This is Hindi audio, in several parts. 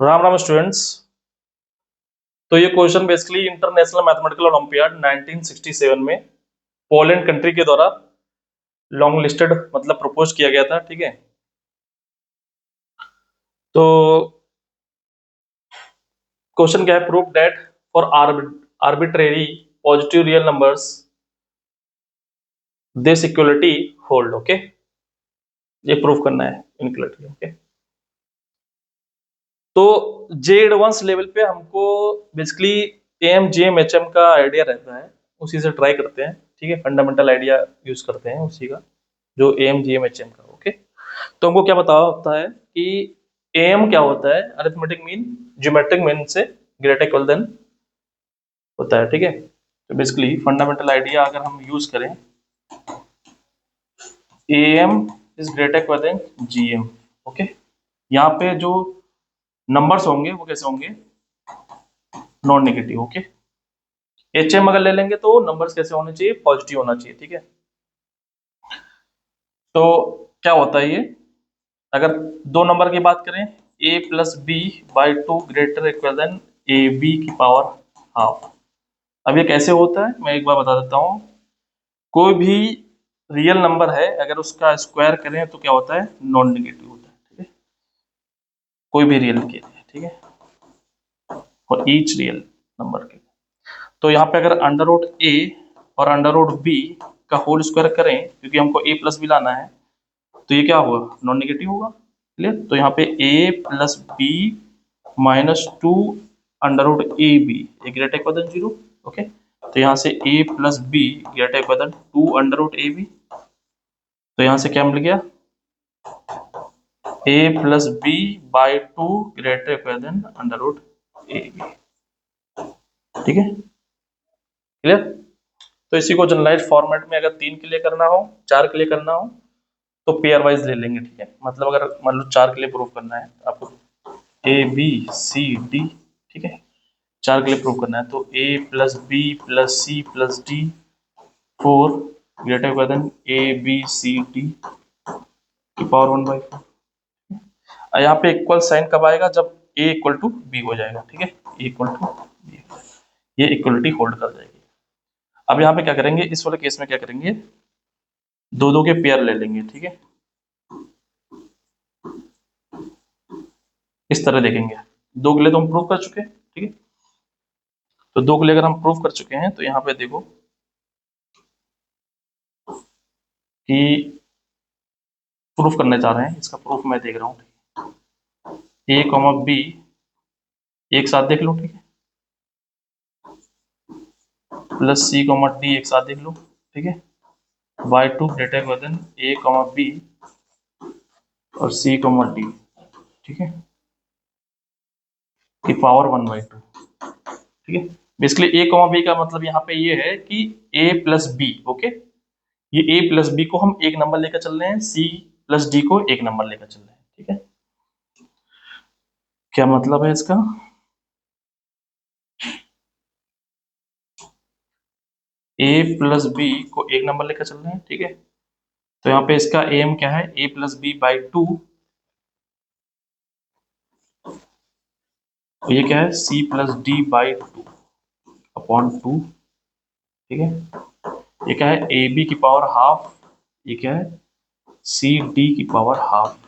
राम राम स्टूडेंट्स। तो ये question basically international mathematical olympiad 1967 में पोलैंड कंट्री के द्वारा लॉन्ग लिस्टेड मतलब प्रपोज किया गया था। ठीक है, तो क्वेश्चन क्या है? Proof that for arbitrary positive real numbers this equality hold. Okay, ये प्रूफ करना है इनक्वलिटी। ओके, तो जे एडवांस लेवल पे हमको basically M G M H M का आइडिया रहता है, उसी से ट्राई करते हैं। ठीक है, फंडामेंटल आइडिया यूज करते हैं उसी का, जो M G M H M का। ओके, तो हमको क्या पता होता है कि एम क्या होता है? अरिथमेटिक मीन ज्योमेट्रिक मीन से ग्रेटर इक्वल देन होता है। ठीक है, तो बेसिकली फंडामेंटल आइडिया अगर हम यूज करें, A M is greater equal than G M. Okay, यहाँ पे जो नंबर्स होंगे वो कैसे होंगे? Non negative. Okay, H M अगर ले लेंगे तो नंबर्स कैसे होने चाहिए? पॉजिटिव होना चाहिए। ठीक है, तो क्या होता है ये? अगर दो नंबर की बात करें, a plus B by two greater equal than A B की पावर हाफ। अब ये कैसे होता है मैं एक बार बता देता हूँ। कोई भी रियल नंबर है, अगर उसका स्क्वायर करें तो क्या होता है? नॉन नेगेटिव होता है। ठीक है, कोई भी रियल के लिए। ठीक है, और ईच रियल नंबर के। तो यहाँ पे अगर अंडर रूट ए और अंडर रूट बी का होल स्क्वायर करें, क्योंकि हमको ए प्लस बी लाना है, तो ये क्या होगा? नॉन नेगेटिव होगा। क्लियर? तो यहाँ पे A plus B minus two under root A B greater equal than zero. Okay, तो यहाँ से A plus B greater equal than two under root A B. तो यहाँ से क्या मिल गया? A plus B by two greater equal than under root A B. ठीक है, क्लियर? तो इसी को जनरलाइज फॉर्मेट में अगर तीन के लिए करना हो, चार के लिए करना हो, तो पेयर वाइज ले लेंगे। ठीक है, मतलब अगर मान लो चार के लिए प्रूफ करना है आपको, ए बी सी डी। ठीक है, चार के लिए प्रूव करना है तो A plus B plus C plus D four greater equal than A B C D की पावर वन बाई फोर। यहाँ पे इक्वल साइन कब आएगा? जब ए इक्वल टू बी हो जाएगा। ठीक है, ए इक्वल टू बी, ये इक्वलिटी होल्ड कर जाएगी। अब यहाँ पे क्या करेंगे? इस वाले केस में क्या करेंगे? दो दो के पेयर ले लेंगे। ठीक है, इस तरह देखेंगे। दो के लिए तो हम प्रूव कर चुके हैं। ठीक है, तो दो के लिए अगर हम प्रूव कर चुके हैं तो यहाँ पे देखो कि प्रूफ करने जा रहे हैं, इसका प्रूफ मैं देख रहा हूँ। ए कॉमा बी एक साथ देख लो। ठीक है, प्लस सी कॉमा डी एक साथ देख लो। ठीक है, Y two greater equal than A comma B और सी कॉमा डी। ठीक है, की पावर वन बाई टू। ठीक है, बेसिकली ए कॉमा बी का मतलब यहाँ पे ये है कि ए प्लस बी। ओके, ये ए प्लस बी को हम एक नंबर लेकर चल रहे हैं, सी प्लस डी को एक नंबर लेकर चल रहे हैं। ठीक है, क्या मतलब है इसका? ए प्लस बी को एक नंबर लेकर चल रहे हैं। ठीक है, तो यहाँ पे इसका एम क्या है? A plus B by two. तो ये क्या है? C plus D by two upon two. ठीक है, ये क्या है? ए बी की पावर हाफ। ये क्या है? सी डी की पावर हाफ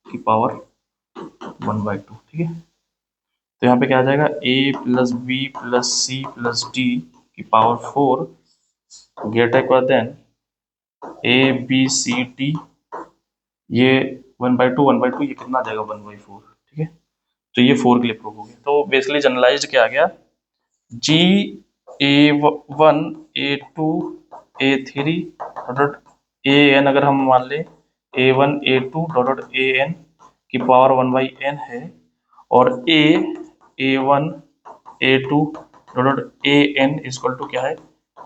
की पावर वन बाई टू। ठीक है, तो यहाँ पे क्या आ जाएगा? A plus B plus C plus D की power four greater equal than A B C D. ये वन बाई टू ये कितना आ जाएगा? One by four. ठीक है, तो ये फोर के लिए प्रूव हो गया। तो बेसिकली जनरलाइज क्या आ गया? G A one A two A three dot A N, अगर हम मान लें A one A two dot A N की पावर वन बाई एन है, और A one A two dot A N equal to क्या है?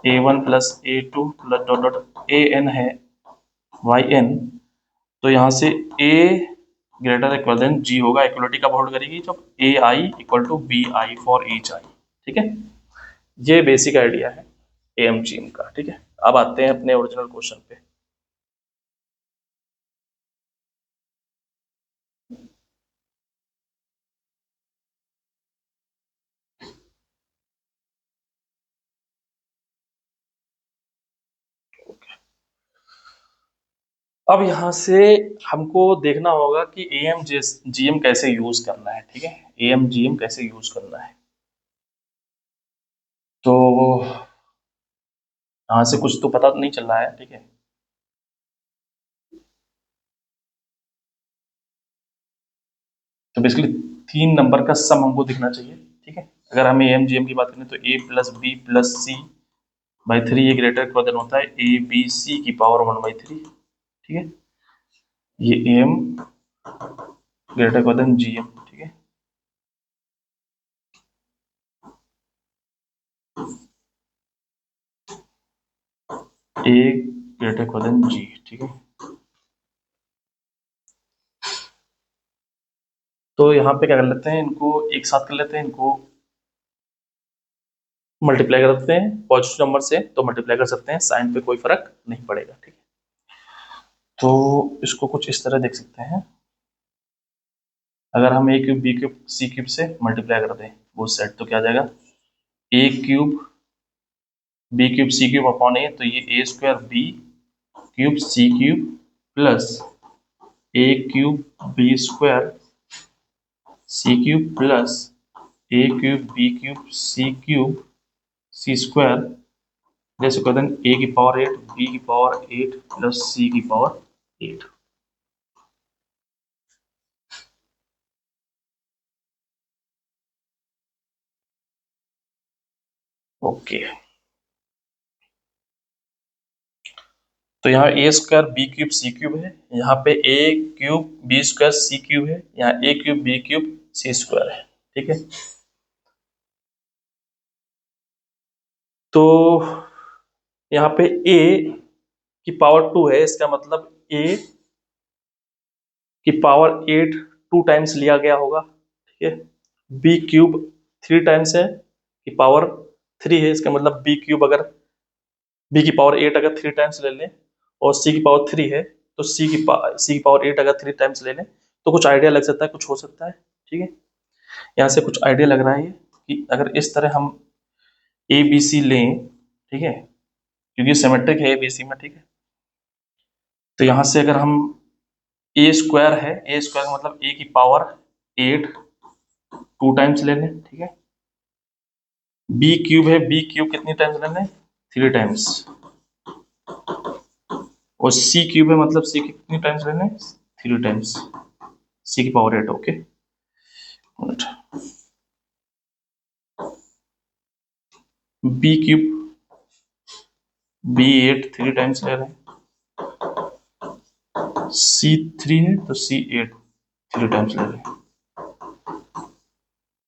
A one plus A two plus dot dot A N है वाई एन। तो यहाँ से A greater equal than G होगा। इक्वलिटी कब होल्ड करेगी? जब ए I equal to B I for each I. ठीक है, ये बेसिक आइडिया है एएमजीएम का। ठीक है, अब आते हैं अपने ओरिजिनल क्वेश्चन पे। अब यहाँ से हमको देखना होगा कि एम जीएम कैसे यूज करना है, ठीक है, एम जीएम कैसे यूज करना है। तो यहाँ से कुछ तो पता नहीं चल रहा है, ठीक है। तो बेसिकली 3 नंबर का सम हमको दिखना चाहिए, ठीक है। अगर हमें एम जीएम की बात करें तो A plus B plus C by 3 ये ग्रेटर क्वेश्चन होता है ए बी सी की पावर 1/3, ठीक है। ये एम ग्रेटर क्वेश्चन जीएम, ठीक है। ए ग्रेटर क्वेश्चन जी, ठीक है। तो यहाँ पे क्या कर लेते हैं, इनको एक साथ कर लेते हैं, इनको मल्टीप्लाई कर सकते हैं, पॉजिटिव नंबर से तो मल्टीप्लाई कर सकते हैं, साइन पे कोई फर्क नहीं पड़ेगा, ठीक है। तो इसको कुछ इस तरह देख सकते हैं, अगर हम ए cube B cube C cube से मल्टीप्लाई कर दें वो सेट, तो क्या आ जाएगा, ए cube B cube C cube upon ए, तो ये ए square B cube C cube plus ए क्यूब बी स्क्वायर सी क्यूब प्लस ए क्यूब बी क्यूब सी स्क्वायर, जैसे कहते हैं ए की पावर 8 बी की पावर 8 प्लस सी की पावर 8। ओके, तो यहाँ ए square B cube C cube है, यहाँ पे ए क्यूब बी स्क्वायर सी क्यूब है, यहाँ ए क्यूब बी क्यूब सी स्क्वायर है, ठीक है। तो यहाँ पे ए की पावर 2 है, इसका मतलब ए की पावर 8 2 टाइम्स लिया गया होगा, ठीक है। बी क्यूब 3 टाइम्स है, की पावर 3 है, इसका मतलब बी क्यूब अगर बी की पावर 8 अगर 3 टाइम्स ले लें और सी की पावर 3 है, तो सी की पावर 8 अगर 3 टाइम्स ले लें तो कुछ आइडिया लग सकता है, कुछ हो सकता है, ठीक है। यहाँ से कुछ आइडिया लग रहा है ये कि अगर इस तरह हम ए बी सी लें, ठीक है, क्योंकि सिमेट्रिक है ए बी सी में, ठीक है। तो यहाँ से अगर हम ए स्क्वायर है, ए स्क्वायर का मतलब ए की पावर 8 2 टाइम्स ले लें, ठीक है। बी क्यूब है, बी क्यूब कितनी टाइम्स ले लें, 3 टाइम्स, और सी क्यूब है मतलब सी कितनी टाइम्स ले लें, 3 टाइम्स, सी की power 8, okay. B cube B 8 3 times ले रहे हैं, सी 3 है तो सी 8 3 टाइम्स ले रहे हैं,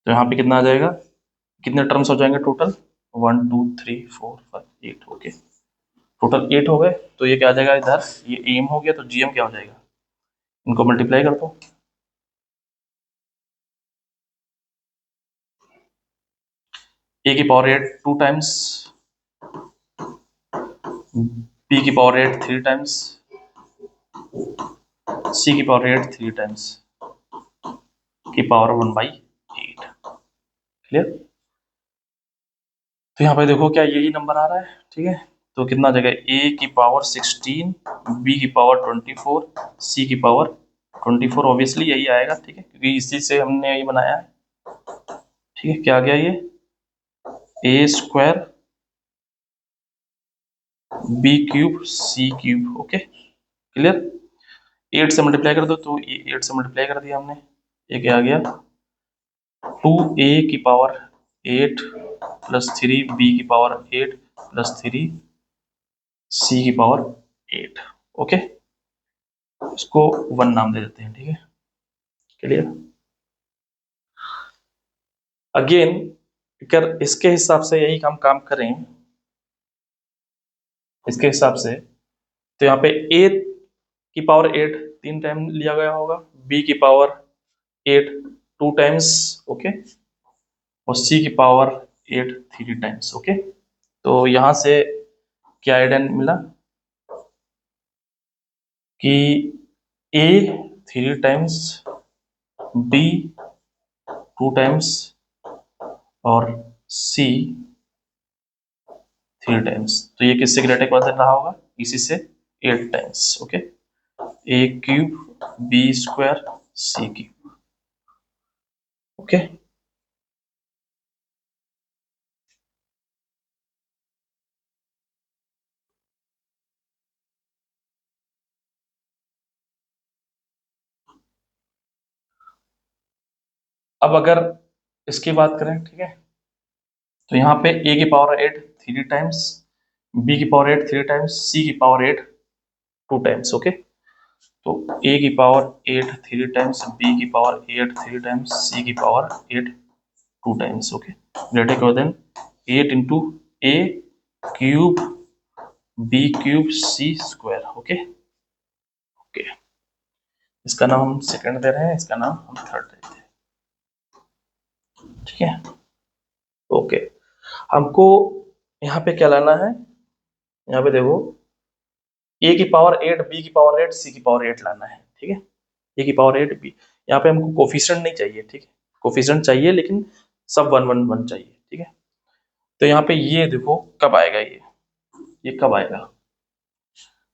तो यहाँ पे कितना आ जाएगा, कितने टर्म्स हो जाएंगे टोटल, 1 2 3 4 5 8, ओके, टोटल 8 हो गए। तो ये क्या आ जाएगा इधर, ये एम हो गया, तो जीएम क्या हो जाएगा, इनको मल्टीप्लाई कर दो, ए की पावर 8 2 टाइम्स, बी की पावर 8 3 टाइम्स, सी की पावर 8 3 टाइम्स की पावर 1/8, क्लियर। तो यहाँ पे देखो क्या यही नंबर आ रहा है, ठीक है। तो कितना आ जाएगा, ए की पावर 16 बी की पावर 24 सी की पावर 24, ऑब्वियसली यही आएगा, ठीक है, क्योंकि इसी से हमने ये बनाया है, ठीक है। क्या आ गया ये, ए square B cube C cube, okay, clear. 8 से मल्टीप्लाई कर दो, तो ये 8 से मल्टीप्लाई कर दिया हमने, ये क्या आ गया, 2a की पावर 8 प्लस 3 बी की पावर 8 प्लस 3 सी की पावर 8, ओके। इसको 1 नाम दे देते हैं, ठीक है, क्लियर। अगेन अगर इसके हिसाब से यही हम काम करें, इसके हिसाब से, तो यहाँ पे ए की पावर 8 3 टाइम लिया गया होगा, बी की पावर 8 2 टाइम्स, ओके, और सी की पावर 8 3 टाइम्स, ओके। तो यहाँ से क्या आइडिया मिला कि ए 3 टाइम्स, बी 2 टाइम्स और सी 3 टाइम्स, तो ये किससे ग्रेटर क्वेश्चन रहा होगा, इसी से 8 टाइम्स, ओके। ए क्यूब बी स्क्वायर सी क्यूब। ओके, अब अगर इसकी बात करें, ठीक है, तो यहाँ पे ए की पावर 8 3 टाइम्स, बी की पावर 8 3 टाइम्स, सी की पावर 8 2 टाइम्स। ओके, तो ए की पावर 8 3 टाइम्स, बी की पावर 8 3 टाइम्स, सी की पावर 8 2 टाइम्स। ओके, ग्रेटर कर देन 8 इंटू ए क्यूब बी क्यूब सी स्क्वायर। ओके ओके, इसका नाम हम सेकंड दे रहे हैं, इसका नाम हम थर्ड देते हैं। ठीक है, ओके, हमको यहाँ पे क्या लाना है, यहाँ पे देखो ए की पावर 8 बी की पावर 8 सी की पावर 8 लाना है। ठीक है, ए की पावर 8 बी, यहाँ पे हमको कोफिशिएंट नहीं चाहिए। ठीक है, कोफिशिएंट चाहिए लेकिन सब 1 1 1 चाहिए। ठीक है, तो यहाँ पे ये देखो कब आएगा, ये कब आएगा,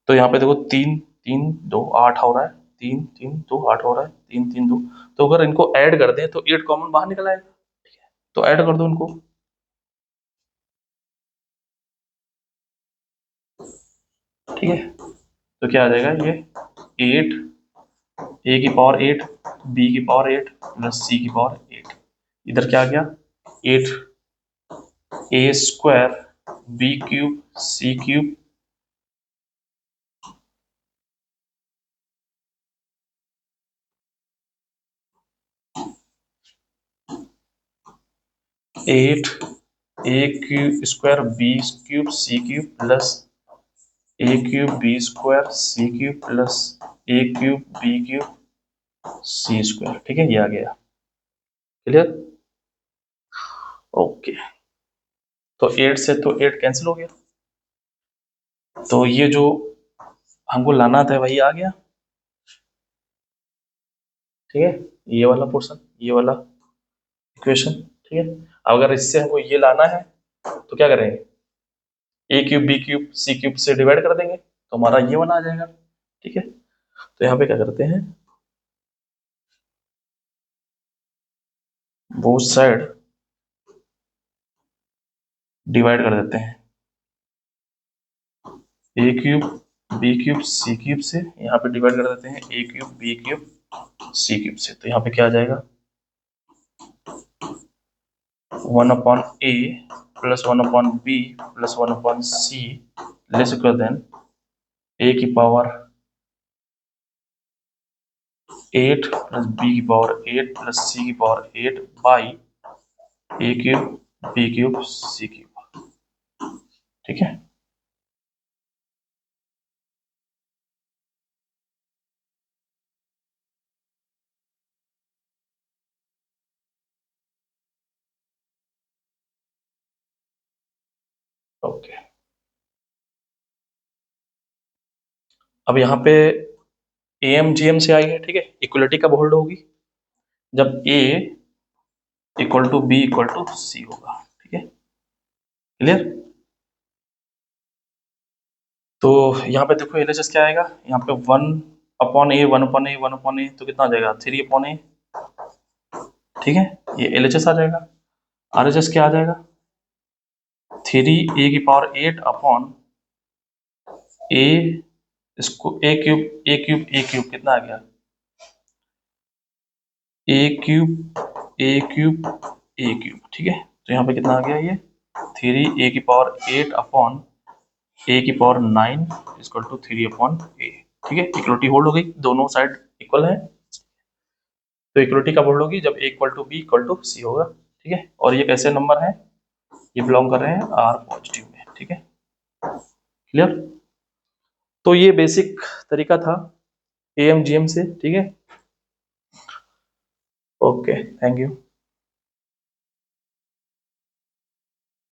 तो यहाँ पे देखो 3 3 2 8 हो रहा है, 3 3 2 8 हो रहा है, 3 3 2, तो अगर इनको ऐड कर दें तो 8 कॉमन बाहर निकल आएगा। ठीक है, तो ऐड कर दो इनको। ठीक है, तो क्या आ जाएगा ये 8 ए की पावर 8 बी की पावर 8 प्लस सी की पावर 8, इधर क्या आ गया 8 ए square B cube C cube 8 ए cube square B cube C cube plus ए क्यूब बी स्क्वायर सी क्यूब प्लस ए क्यूब बी क्यूब सी स्क्वायर। ठीक है, ये आ गया, क्लियर। ओके, तो 8 से तो 8 कैंसिल हो गया, तो ये जो हमको लाना था वही आ गया। ठीक है, ये वाला पोर्शन, ये वाला इक्वेशन। ठीक है, अगर इससे हमको ये लाना है तो क्या करेंगे, ए cube B cube C cube से डिवाइड कर देंगे तो हमारा ये वाला आ जाएगा। ठीक है, तो यहाँ पे क्या करते हैं, बोथ साइड डिवाइड कर देते हैं, A cube B cube C cube से यहाँ पे डिवाइड कर देते हैं A cube B cube C cube से, तो यहाँ पे क्या आ जाएगा 1 upon A plus 1 upon B plus 1 upon C less equal than A की पावर 8 प्लस बी की पावर 8 प्लस सी की power 8 by A cube B cube C cube. ठीक है, ओके, अब यहाँ पे एम जी एम से आई है। ठीक है, इक्वलिटी कब होल्ड होगी, जब A equal to B equal to C होगा। ठीक है, क्लियर। तो यहाँ पे देखो एलएचएस क्या आएगा, यहाँ पे 1 अपॉन ए तो कितना आ जाएगा 3 अपॉन ए। ठीक है, ये एलएचएस आ जाएगा। आरएचएस क्या आ जाएगा 3 ए की पावर 8 अपॉन ए, इसको ए क्यूब कितना आ गया ए क्यूब। ठीक है, तो यहाँ पे कितना आ गया ये 3 ए की पावर 8 अपॉन ए की पावर 9 इक्वल टू 3 अपॉन ए। ठीक है, इक्वलिटी होल्ड हो गई, दोनों साइड इक्वल है। तो इक्वलिटी कब होल्ड होगी, जब A equal to B equal to C होगा। ठीक है, और ये कैसे नंबर है, ये बिलोंग कर रहे हैं आर पॉजिटिव में। ठीक है, क्लियर। तो ये बेसिक तरीका था एएम जीएम से। ठीक है, ओके, थैंक यू।